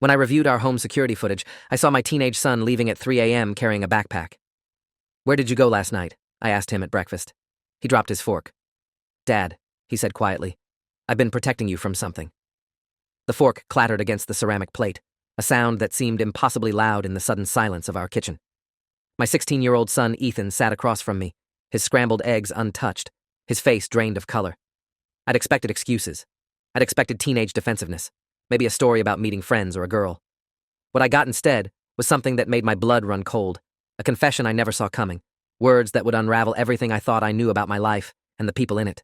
When I reviewed our home security footage, I saw my teenage son leaving at 3 a.m. carrying a backpack. "Where did you go last night?" I asked him at breakfast. He dropped his fork. "Dad," he said quietly, "I've been protecting you from something." The fork clattered against the ceramic plate, a sound that seemed impossibly loud in the sudden silence of our kitchen. My 16-year-old son Ethan sat across from me, his scrambled eggs untouched, his face drained of color. I'd expected excuses. I'd expected teenage defensiveness, maybe a story about meeting friends or a girl. What I got instead was something that made my blood run cold, a confession I never saw coming, words that would unravel everything I thought I knew about my life and the people in it.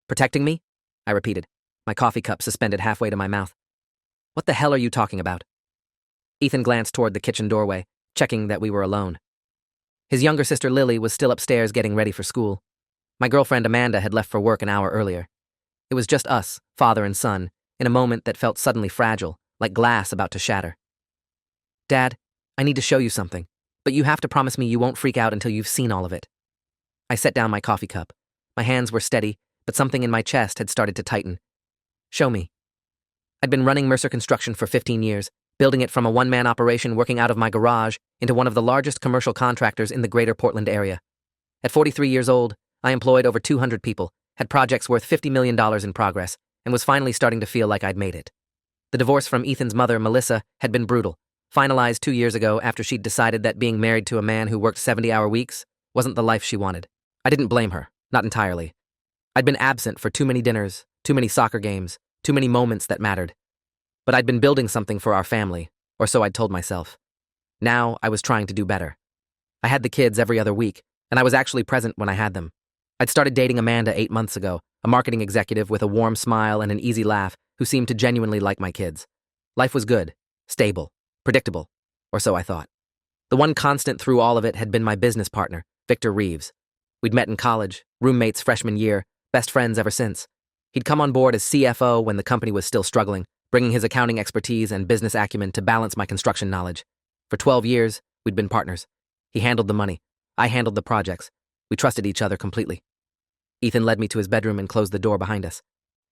"Protecting me?" I repeated, my coffee cup suspended halfway to my mouth. "What the hell are you talking about?" Ethan glanced toward the kitchen doorway, checking that we were alone. His younger sister Lily was still upstairs getting ready for school. My girlfriend Amanda had left for work an hour earlier. It was just us, father and son, in a moment that felt suddenly fragile, like glass about to shatter. "Dad, I need to show you something, but you have to promise me you won't freak out until you've seen all of it." I set down my coffee cup. My hands were steady, but something in my chest had started to tighten. "Show me." I'd been running Mercer Construction for 15 years, building it from a one-man operation working out of my garage into one of the largest commercial contractors in the greater Portland area. At 43 years old, I employed over 200 people, had projects worth $50 million in progress, and was finally starting to feel like I'd made it. The divorce from Ethan's mother, Melissa, had been brutal, finalized 2 years ago after she'd decided that being married to a man who worked 70-hour weeks wasn't the life she wanted. I didn't blame her, not entirely. I'd been absent for too many dinners, too many soccer games, too many moments that mattered. But I'd been building something for our family, or so I'd told myself. Now I was trying to do better. I had the kids every other week, and I was actually present when I had them. I'd started dating Amanda 8 months ago, a marketing executive with a warm smile and an easy laugh who seemed to genuinely like my kids. Life was good, stable, predictable, or so I thought. The one constant through all of it had been my business partner, Victor Reeves. We'd met in college, roommates freshman year, best friends ever since. He'd come on board as CFO when the company was still struggling, bringing his accounting expertise and business acumen to balance my construction knowledge. For 12 years, we'd been partners. He handled the money. I handled the projects. We trusted each other completely. Ethan led me to his bedroom and closed the door behind us.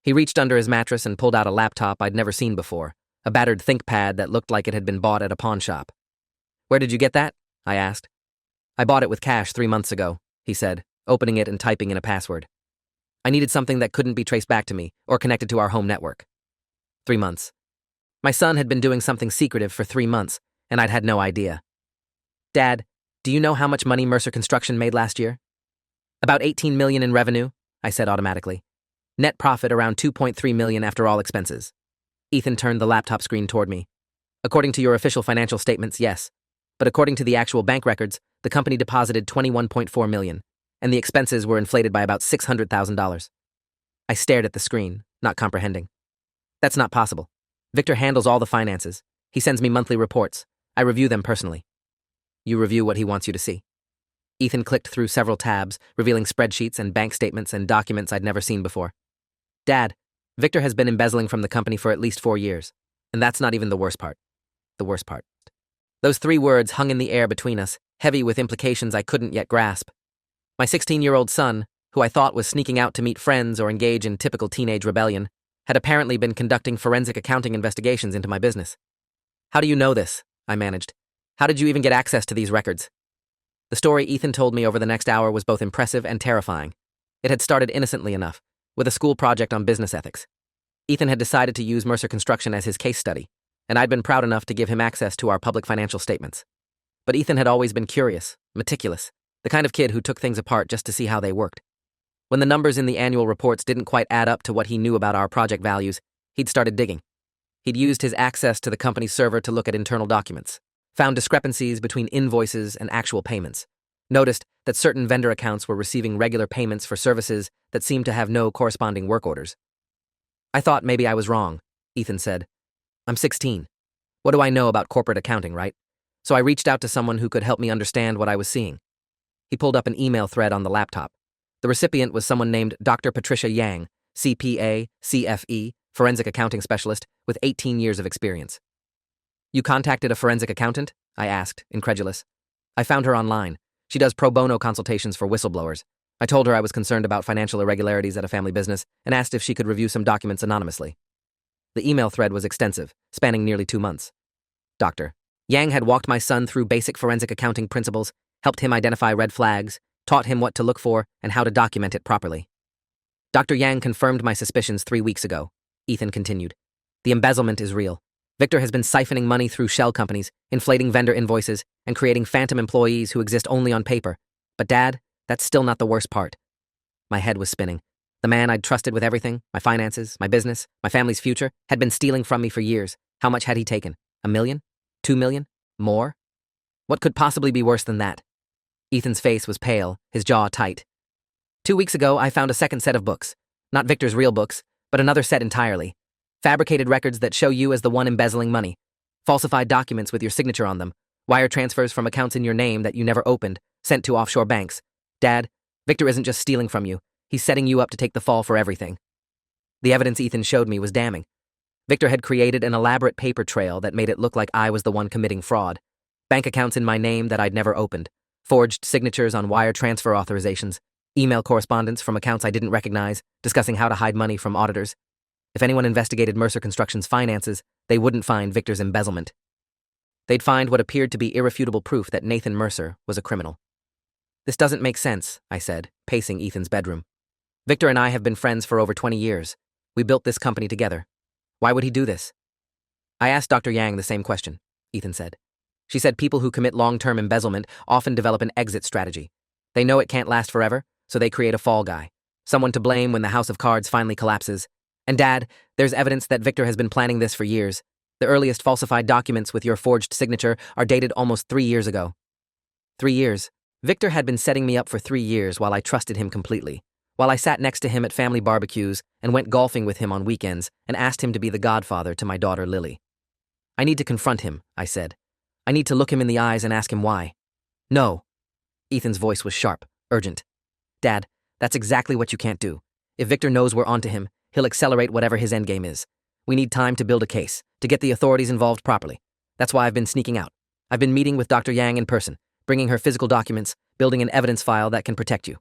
He reached under his mattress and pulled out a laptop I'd never seen before, a battered ThinkPad that looked like it had been bought at a pawn shop. "Where did you get that?" I asked. "I bought it with cash 3 months ago," he said, opening it and typing in a password. I needed something that couldn't be traced back to me or connected to our home network. 3 months. My son had been doing something secretive for 3 months, and I'd had no idea. "Dad, do you know how much money Mercer Construction made last year?" "About $18 million in revenue," I said automatically. "Net profit around $2.3 million after all expenses." Ethan turned the laptop screen toward me. "According to your official financial statements, yes. But according to the actual bank records, the company deposited $21.4 million, and the expenses were inflated by about $600,000. I stared at the screen, not comprehending. "That's not possible. Victor handles all the finances. He sends me monthly reports. I review them personally." "You review what he wants you to see." Ethan clicked through several tabs, revealing spreadsheets and bank statements and documents I'd never seen before. "Dad, Victor has been embezzling from the company for at least 4 years. And that's not even the worst part. The worst part." Those 3 words hung in the air between us, heavy with implications I couldn't yet grasp. My 16-year-old son, who I thought was sneaking out to meet friends or engage in typical teenage rebellion, had apparently been conducting forensic accounting investigations into my business. "How do you know this?" I managed. "How did you even get access to these records?" The story Ethan told me over the next hour was both impressive and terrifying. It had started innocently enough, with a school project on business ethics. Ethan had decided to use Mercer Construction as his case study, and I'd been proud enough to give him access to our public financial statements. But Ethan had always been curious, meticulous, the kind of kid who took things apart just to see how they worked. When the numbers in the annual reports didn't quite add up to what he knew about our project values, he'd started digging. He'd used his access to the company's server to look at internal documents, found discrepancies between invoices and actual payments, noticed that certain vendor accounts were receiving regular payments for services that seemed to have no corresponding work orders. "I thought maybe I was wrong," Ethan said. "I'm 16. What do I know about corporate accounting, right? So I reached out to someone who could help me understand what I was seeing." He pulled up an email thread on the laptop. The recipient was someone named Dr. Patricia Yang, CPA, CFE, forensic accounting specialist with 18 years of experience. "You contacted a forensic accountant?" I asked, incredulous. "I found her online. She does pro bono consultations for whistleblowers. I told her I was concerned about financial irregularities at a family business and asked if she could review some documents anonymously." The email thread was extensive, spanning nearly 2 months. Dr. Yang had walked my son through basic forensic accounting principles, helped him identify red flags, taught him what to look for, and how to document it properly. Dr. Yang confirmed my suspicions 3 weeks ago, Ethan continued. The embezzlement is real. Victor has been siphoning money through shell companies, inflating vendor invoices, and creating phantom employees who exist only on paper. But Dad, that's still not the worst part. My head was spinning. The man I'd trusted with everything, my finances, my business, my family's future, had been stealing from me for years. How much had he taken? $1 million? $2 million? More? What could possibly be worse than that? Ethan's face was pale, his jaw tight. 2 weeks ago, I found a second set of books. Not Victor's real books, but another set entirely. Fabricated records that show you as the one embezzling money. Falsified documents with your signature on them. Wire transfers from accounts in your name that you never opened, sent to offshore banks. Dad, Victor isn't just stealing from you. He's setting you up to take the fall for everything. The evidence Ethan showed me was damning. Victor had created an elaborate paper trail that made it look like I was the one committing fraud. Bank accounts in my name that I'd never opened. Forged signatures on wire transfer authorizations. Email correspondence from accounts I didn't recognize, discussing how to hide money from auditors. If anyone investigated Mercer Construction's finances, they wouldn't find Victor's embezzlement. They'd find what appeared to be irrefutable proof that Nathan Mercer was a criminal. This doesn't make sense, I said, pacing Ethan's bedroom. Victor and I have been friends for over 20 years. We built this company together. Why would he do this? I asked Dr. Yang the same question, Ethan said. She said people who commit long-term embezzlement often develop an exit strategy. They know it can't last forever, so they create a fall guy. Someone to blame when the house of cards finally collapses. And Dad, there's evidence that Victor has been planning this for years. The earliest falsified documents with your forged signature are dated almost 3 years ago. 3 years. Victor had been setting me up for 3 years while I trusted him completely. While I sat next to him at family barbecues and went golfing with him on weekends and asked him to be the godfather to my daughter Lily. I need to confront him, I said. I need to look him in the eyes and ask him why. No. Ethan's voice was sharp, urgent. Dad, that's exactly what you can't do. If Victor knows we're onto him, he'll accelerate whatever his endgame is. We need time to build a case, to get the authorities involved properly. That's why I've been sneaking out. I've been meeting with Dr. Yang in person, bringing her physical documents, building an evidence file that can protect you.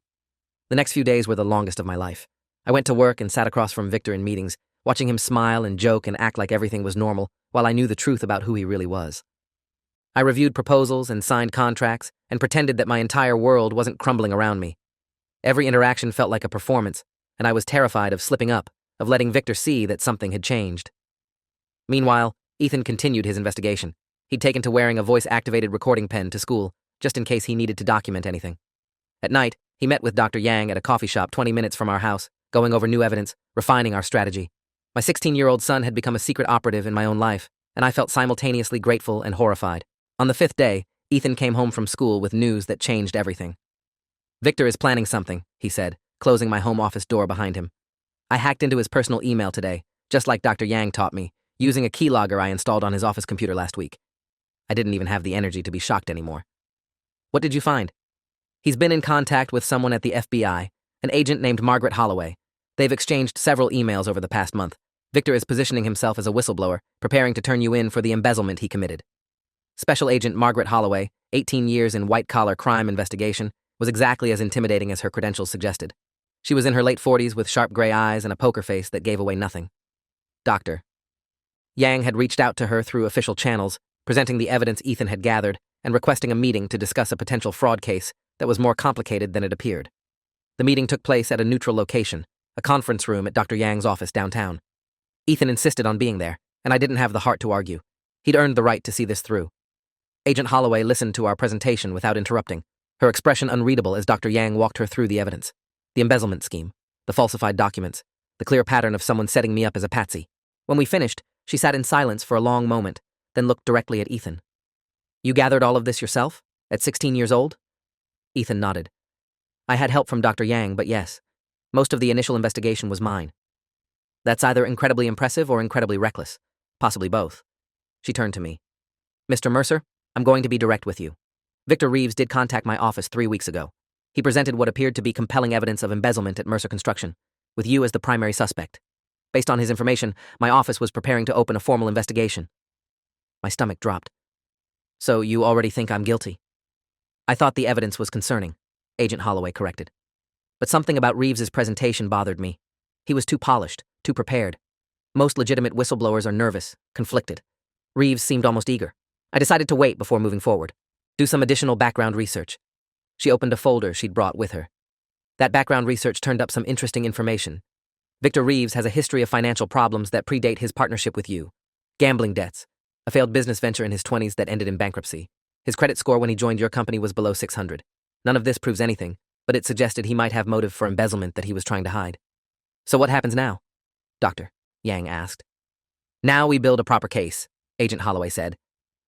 The next few days were the longest of my life. I went to work and sat across from Victor in meetings, watching him smile and joke and act like everything was normal, while I knew the truth about who he really was. I reviewed proposals and signed contracts and pretended that my entire world wasn't crumbling around me. Every interaction felt like a performance, and I was terrified of slipping up, of letting Victor see that something had changed. Meanwhile, Ethan continued his investigation. He'd taken to wearing a voice-activated recording pen to school, just in case he needed to document anything. At night, he met with Dr. Yang at a coffee shop 20 minutes from our house, going over new evidence, refining our strategy. My 16-year-old son had become a secret operative in my own life, and I felt simultaneously grateful and horrified. On the 5th day, Ethan came home from school with news that changed everything. Victor is planning something, he said, closing my home office door behind him. I hacked into his personal email today, just like Dr. Yang taught me, using a keylogger I installed on his office computer last week. I didn't even have the energy to be shocked anymore. What did you find? He's been in contact with someone at the FBI, an agent named Margaret Holloway. They've exchanged several emails over the past month. Victor is positioning himself as a whistleblower, preparing to turn you in for the embezzlement he committed. Special Agent Margaret Holloway, 18 years in white-collar crime investigation, was exactly as intimidating as her credentials suggested. She was in her late 40s with sharp gray eyes and a poker face that gave away nothing. Dr. Yang had reached out to her through official channels, presenting the evidence Ethan had gathered and requesting a meeting to discuss a potential fraud case that was more complicated than it appeared. The meeting took place at a neutral location, a conference room at Dr. Yang's office downtown. Ethan insisted on being there, and I didn't have the heart to argue. He'd earned the right to see this through. Agent Holloway listened to our presentation without interrupting, her expression unreadable as Dr. Yang walked her through the evidence. The embezzlement scheme, the falsified documents, the clear pattern of someone setting me up as a patsy. When we finished, she sat in silence for a long moment, then looked directly at Ethan. You gathered all of this yourself? At 16 years old? Ethan nodded. I had help from Dr. Yang, but yes, most of the initial investigation was mine. That's either incredibly impressive or incredibly reckless. Possibly both. She turned to me. Mr. Mercer, I'm going to be direct with you. Victor Reeves did contact my office 3 weeks ago. He presented what appeared to be compelling evidence of embezzlement at Mercer Construction, with you as the primary suspect. Based on his information, my office was preparing to open a formal investigation. My stomach dropped. So you already think I'm guilty? I thought the evidence was concerning, Agent Holloway corrected. But something about Reeves's presentation bothered me. He was too polished, too prepared. Most legitimate whistleblowers are nervous, conflicted. Reeves seemed almost eager. I decided to wait before moving forward. Do some additional background research. She opened a folder she'd brought with her. That background research turned up some interesting information. Victor Reeves has a history of financial problems that predate his partnership with you. Gambling debts, a failed business venture in his 20s that ended in bankruptcy. His credit score when he joined your company was below 600. None of this proves anything, but it suggested he might have motive for embezzlement that he was trying to hide. So what happens now? Doctor, Yang asked. Now we build a proper case, Agent Holloway said.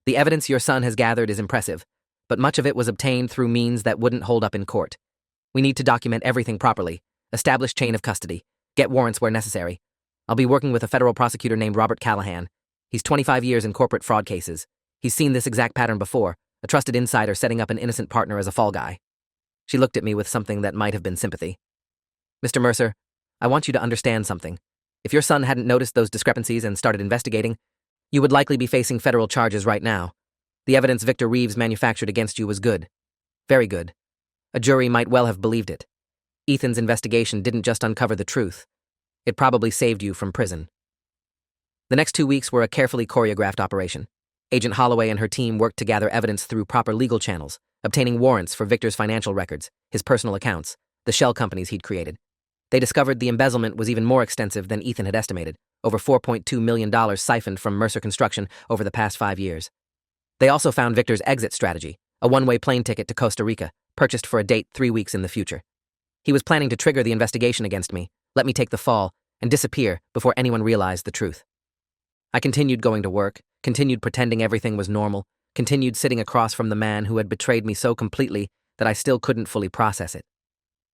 The evidence your son has gathered is impressive, but much of it was obtained through means that wouldn't hold up in court. We need to document everything properly, establish chain of custody, get warrants where necessary. I'll be working with a federal prosecutor named Robert Callahan. He's 25 years in corporate fraud cases. He's seen this exact pattern before, a trusted insider setting up an innocent partner as a fall guy. She looked at me with something that might have been sympathy. Mr. Mercer, I want you to understand something. If your son hadn't noticed those discrepancies and started investigating, you would likely be facing federal charges right now. The evidence Victor Reeves manufactured against you was good. Very good. A jury might well have believed it. Ethan's investigation didn't just uncover the truth. It probably saved you from prison. The next 2 weeks were a carefully choreographed operation. Agent Holloway and her team worked to gather evidence through proper legal channels, obtaining warrants for Victor's financial records, his personal accounts, the shell companies he'd created. They discovered the embezzlement was even more extensive than Ethan had estimated, over $4.2 million siphoned from Mercer Construction over the past 5 years. They also found Victor's exit strategy, a one-way plane ticket to Costa Rica, purchased for a date 3 weeks in the future. He was planning to trigger the investigation against me, let me take the fall, and disappear before anyone realized the truth. I continued going to work, continued pretending everything was normal, continued sitting across from the man who had betrayed me so completely that I still couldn't fully process it.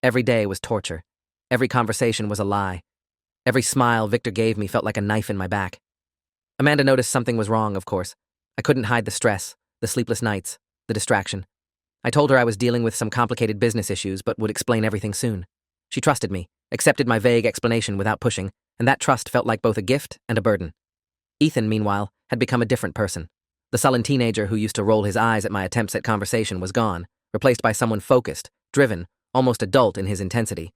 Every day was torture. Every conversation was a lie. Every smile Victor gave me felt like a knife in my back. Amanda noticed something was wrong, of course. I couldn't hide the stress, the sleepless nights, the distraction. I told her I was dealing with some complicated business issues but would explain everything soon. She trusted me, accepted my vague explanation without pushing, and that trust felt like both a gift and a burden. Ethan, meanwhile, had become a different person. The sullen teenager who used to roll his eyes at my attempts at conversation was gone, replaced by someone focused, driven, almost adult in his intensity.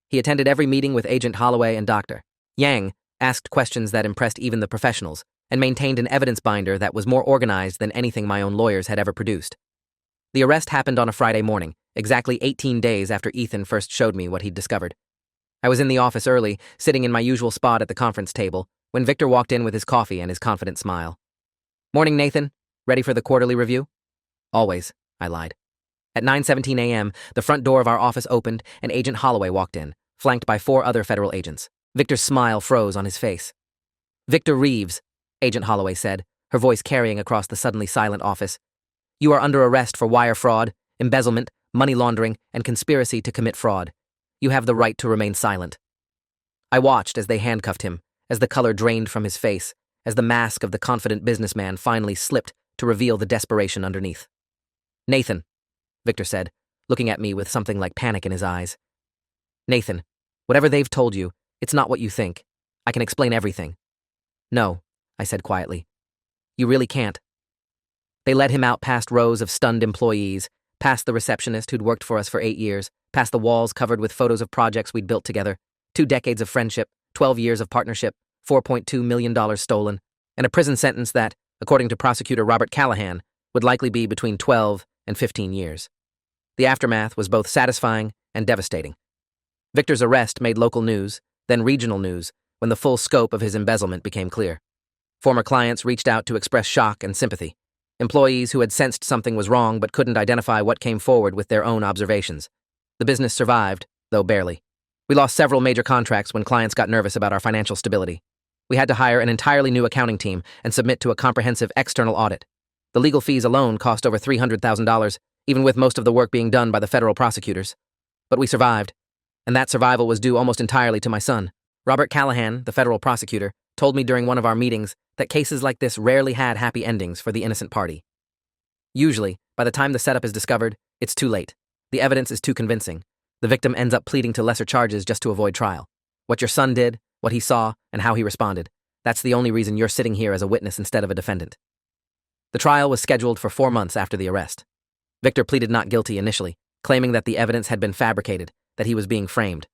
He attended every meeting with Agent Holloway and Dr. Yang, asked questions that impressed even the professionals, and maintained an evidence binder that was more organized than anything my own lawyers had ever produced. The arrest happened on a Friday morning, exactly 18 days after Ethan first showed me what he'd discovered. I was in the office early, sitting in my usual spot at the conference table, when Victor walked in with his coffee and his confident smile. "Morning, Nathan. Ready for the quarterly review?" "Always," I lied. At 9:17 a.m., the front door of our office opened and Agent Holloway walked in, flanked by 4 other federal agents. Victor's smile froze on his face. "Victor Reeves," Agent Holloway said, her voice carrying across the suddenly silent office. "You are under arrest for wire fraud, embezzlement, money laundering, and conspiracy to commit fraud. You have the right to remain silent." I watched as they handcuffed him, as the color drained from his face, as the mask of the confident businessman finally slipped to reveal the desperation underneath. "Nathan," Victor said, looking at me with something like panic in his eyes. "Nathan, whatever they've told you, it's not what you think. I can explain everything." "No," I said quietly. "You really can't." They led him out past rows of stunned employees, past the receptionist who'd worked for us for 8 years, past the walls covered with photos of projects we'd built together, 2 decades of friendship, 12 years of partnership, $4.2 million stolen, and a prison sentence that, according to prosecutor Robert Callahan, would likely be between 12 and 15 years. The aftermath was both satisfying and devastating. Victor's arrest made local news, then regional news, when the full scope of his embezzlement became clear. Former clients reached out to express shock and sympathy. Employees who had sensed something was wrong but couldn't identify what came forward with their own observations. The business survived, though barely. We lost several major contracts when clients got nervous about our financial stability. We had to hire an entirely new accounting team and submit to a comprehensive external audit. The legal fees alone cost over $300,000, even with most of the work being done by the federal prosecutors. But we survived, and that survival was due almost entirely to my son. Robert Callahan, the federal prosecutor, told me during one of our meetings that cases like this rarely had happy endings for the innocent party. Usually, by the time the setup is discovered, it's too late. The evidence is too convincing. The victim ends up pleading to lesser charges just to avoid trial. What your son did, what he saw, and how he responded, that's the only reason you're sitting here as a witness instead of a defendant. The trial was scheduled for 4 months after the arrest. Victor pleaded not guilty initially, claiming that the evidence had been fabricated, that he was being framed.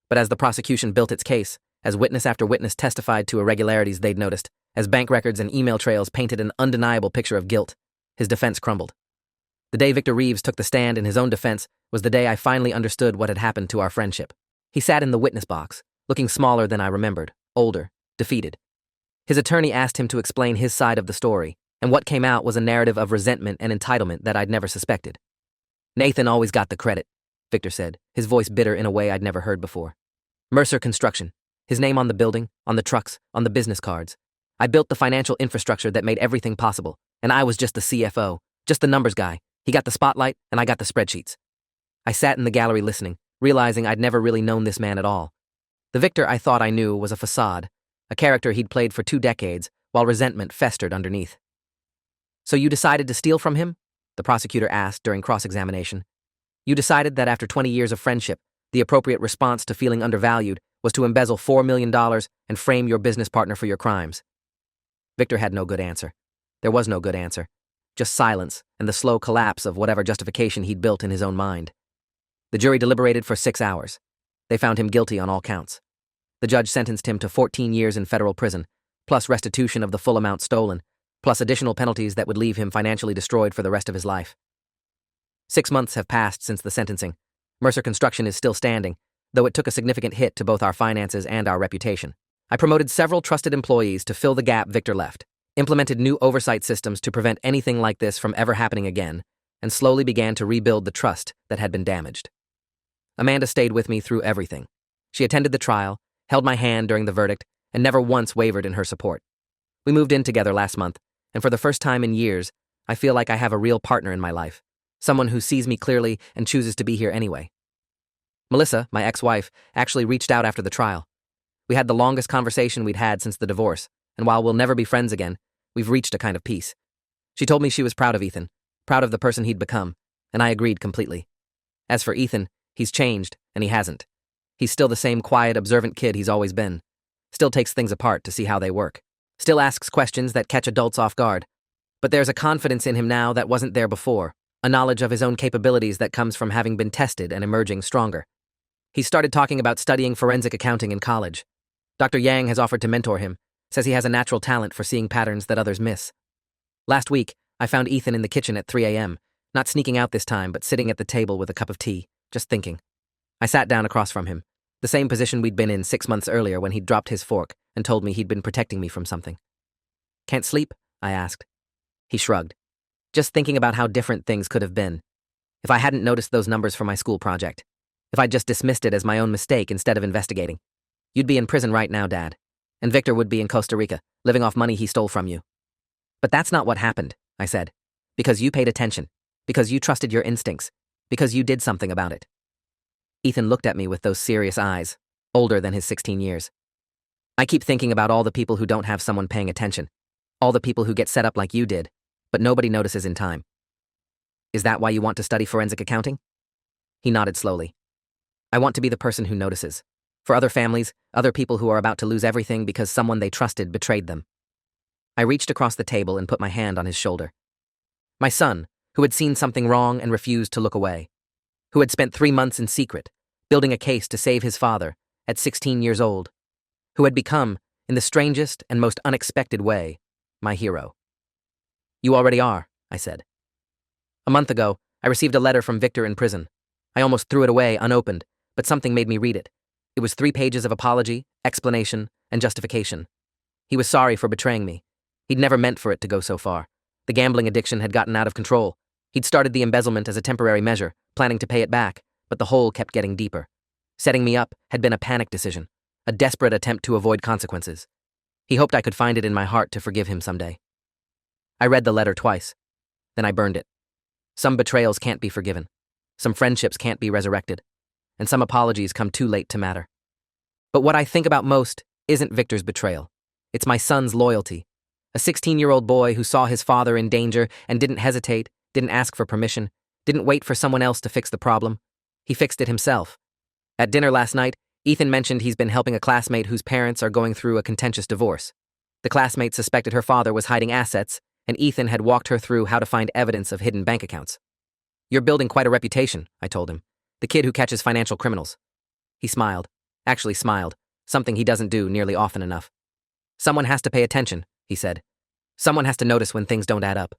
But as the prosecution built its case, as witness after witness testified to irregularities they'd noticed, as bank records and email trails painted an undeniable picture of guilt, his defense crumbled. The day Victor Reeves took the stand in his own defense was the day I finally understood what had happened to our friendship. He sat in the witness box, looking smaller than I remembered, older, defeated. His attorney asked him to explain his side of the story, and what came out was a narrative of resentment and entitlement that I'd never suspected. "Nathan always got the credit," Victor said, his voice bitter in a way I'd never heard before. "Mercer Construction. His name on the building, on the trucks, on the business cards. I built the financial infrastructure that made everything possible, and I was just the CFO, just the numbers guy. He got the spotlight, and I got the spreadsheets." I sat in the gallery listening, realizing I'd never really known this man at all. The Victor I thought I knew was a facade, a character he'd played for 2 decades, while resentment festered underneath. "So you decided to steal from him?" the prosecutor asked during cross-examination. "You decided that after 20 years of friendship, the appropriate response to feeling undervalued was to embezzle $4 million and frame your business partner for your crimes." Victor had no good answer. There was no good answer. Just silence and the slow collapse of whatever justification he'd built in his own mind. The jury deliberated for 6 hours. They found him guilty on all counts. The judge sentenced him to 14 years in federal prison, plus restitution of the full amount stolen, plus additional penalties that would leave him financially destroyed for the rest of his life. 6 months have passed since the sentencing. Mercer Construction is still standing, though it took a significant hit to both our finances and our reputation. I promoted several trusted employees to fill the gap Victor left, implemented new oversight systems to prevent anything like this from ever happening again, and slowly began to rebuild the trust that had been damaged. Amanda stayed with me through everything. She attended the trial, held my hand during the verdict, and never once wavered in her support. We moved in together last month, and for the first time in years, I feel like I have a real partner in my life, someone who sees me clearly and chooses to be here anyway. Melissa, my ex-wife, actually reached out after the trial. We had the longest conversation we'd had since the divorce, and while we'll never be friends again, we've reached a kind of peace. She told me she was proud of Ethan, proud of the person he'd become, and I agreed completely. As for Ethan, he's changed, and he hasn't. He's still the same quiet, observant kid he's always been. Still takes things apart to see how they work. Still asks questions that catch adults off guard. But there's a confidence in him now that wasn't there before, a knowledge of his own capabilities that comes from having been tested and emerging stronger. He started talking about studying forensic accounting in college. Dr. Yang has offered to mentor him, says he has a natural talent for seeing patterns that others miss. Last week, I found Ethan in the kitchen at 3 a.m., not sneaking out this time, but sitting at the table with a cup of tea, just thinking. I sat down across from him, the same position we'd been in 6 months earlier when he'd dropped his fork and told me he'd been protecting me from something. "Can't sleep?" I asked. He shrugged. "Just thinking about how different things could have been. If I hadn't noticed those numbers for my school project. If I'd just dismissed it as my own mistake instead of investigating. You'd be in prison right now, Dad. And Victor would be in Costa Rica, living off money he stole from you." "But that's not what happened," I said. "Because you paid attention. Because you trusted your instincts. Because you did something about it." Ethan looked at me with those serious eyes, older than his 16 years. "I keep thinking about all the people who don't have someone paying attention. All the people who get set up like you did, but nobody notices in time. Is that why you want to study forensic accounting?" He nodded slowly. "I want to be the person who notices. For other families, other people who are about to lose everything because someone they trusted betrayed them." I reached across the table and put my hand on his shoulder. My son, who had seen something wrong and refused to look away. Who had spent 3 months in secret, building a case to save his father, at 16 years old. Who had become, in the strangest and most unexpected way, my hero. "You already are," I said. A month ago, I received a letter from Victor in prison. I almost threw it away unopened, but something made me read it. It was 3 pages of apology, explanation, and justification. He was sorry for betraying me. He'd never meant for it to go so far. The gambling addiction had gotten out of control. He'd started the embezzlement as a temporary measure, planning to pay it back, but the hole kept getting deeper. Setting me up had been a panic decision, a desperate attempt to avoid consequences. He hoped I could find it in my heart to forgive him someday. I read the letter twice. Then I burned it. Some betrayals can't be forgiven. Some friendships can't be resurrected. And some apologies come too late to matter. But what I think about most isn't Victor's betrayal. It's my son's loyalty. A 16-year-old boy who saw his father in danger and didn't hesitate, didn't ask for permission, didn't wait for someone else to fix the problem. He fixed it himself. At dinner last night, Ethan mentioned he's been helping a classmate whose parents are going through a contentious divorce. The classmate suspected her father was hiding assets, and Ethan had walked her through how to find evidence of hidden bank accounts. "You're building quite a reputation," I told him. "The kid who catches financial criminals." He smiled, actually smiled, something he doesn't do nearly often enough. Someone has to pay attention, he said. Someone has to notice when things don't add up.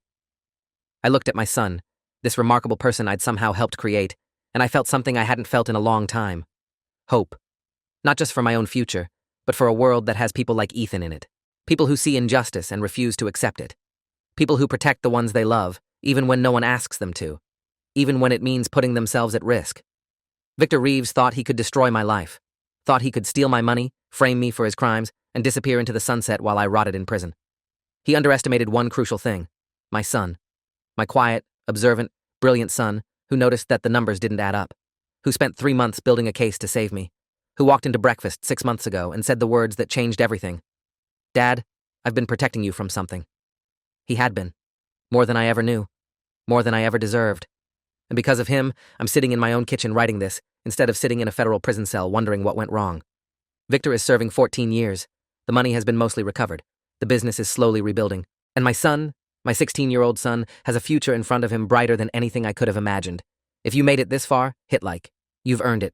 I looked at my son, this remarkable person I'd somehow helped create, and I felt something I hadn't felt in a long time. Hope. Not just for my own future, but for a world that has people like Ethan in it. People who see injustice and refuse to accept it. People who protect the ones they love, even when no one asks them to. Even when it means putting themselves at risk. Victor Reeves thought he could destroy my life. Thought he could steal my money, frame me for his crimes, and disappear into the sunset while I rotted in prison. He underestimated one crucial thing. My son. My quiet, observant, brilliant son, who noticed that the numbers didn't add up. Who spent 3 months building a case to save me. Who walked into breakfast 6 months ago and said the words that changed everything. Dad, I've been protecting you from something. He had been. More than I ever knew. More than I ever deserved. And because of him, I'm sitting in my own kitchen writing this, instead of sitting in a federal prison cell wondering what went wrong. Victor is serving 14 years. The money has been mostly recovered. The business is slowly rebuilding. And my son, my 16-year-old son, has a future in front of him brighter than anything I could have imagined. If you made it this far, hit like. You've earned it.